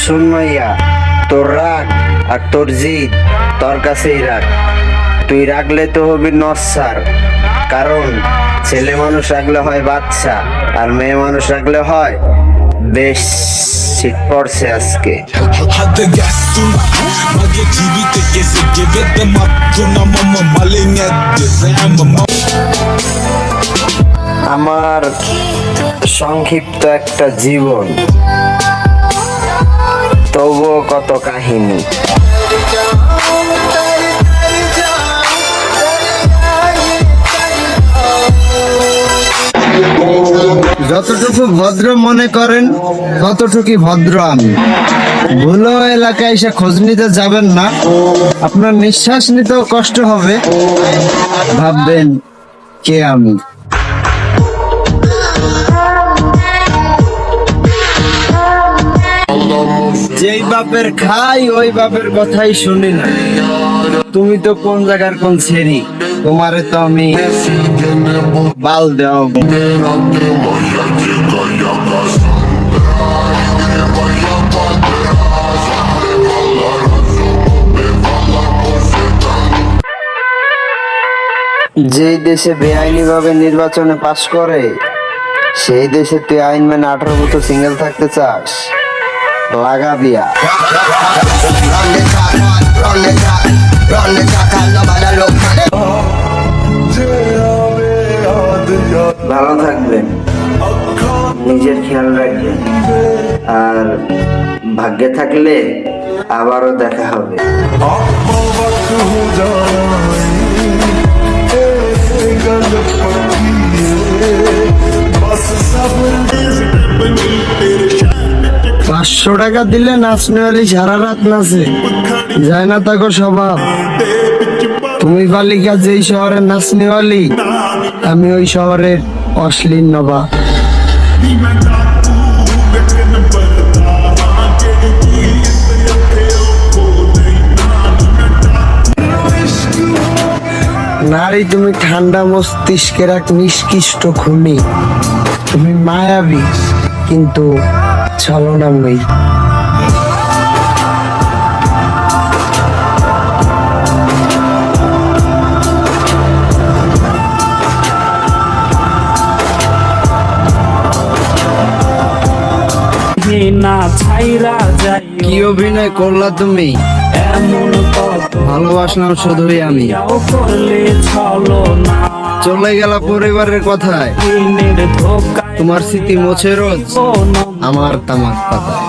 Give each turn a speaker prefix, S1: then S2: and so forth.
S1: শোন মাইয়া, তোর রাগ আর তোর জিদ তোর কাছেই রাখ। তুই রাখলে তো হবি নস্যার, কারণ ছেলে মানুষ রাখলে হয় বাচ্চা, আর মেয়ে মানুষ রাখলে হয় বেশ। শীত পড়ছে আজকে। আমার সংক্ষিপ্ত একটা জীবন, তবুও কত কাহিনী। যতটুকু ভদ্র মনে করেন ততটুকুই ভদ্র আমি। ভুলো এলাকায় এসে খোঁজ নিতে যাবেন না, আপনার নিঃশ্বাস নিতেও কষ্ট হবে, ভাববেন কে আমি। যেই বাপের খাই ওই বাপের কথাই শুনি না। তুমি তো কোন জায়গার কোন ছেড়ি, তোমারে তো আমি বাল দেও। যেই দেশে বেআইনি ভাবে নির্বাচনে পাশ করে, সেই দেশে তুই আইন মেনে 18 বছর সিঙ্গেল থাকতে চাস? লাগা বিয়া। ভালো থাকবেন, নিজের খেয়াল রাখবেন, আর ভাগ্যে থাকলে আবারও দেখা হবে। $500 দিলে নাচনেওয়ালি সারা রাত নাচে, যায় না তাকে স্বভাব। তুমি বালিকা যেই শহরের নাচনেওয়ালি, আমি ওই শহরের অশ্লীল নবাব। নারী তুমি ঠান্ডা মস্তিষ্কের এক নিষ্কৃষ্ট খুনি। তুমি মায়াবী কিন্তু ছলনাময়ী। কি অভিনয় করলা তুমি, ভালোবাসলাম শুধুই আমি। চলে গেল পরিবারের কথায়, তোমার স্মৃতি মোছে রোজ আমার তামাক পাতায়।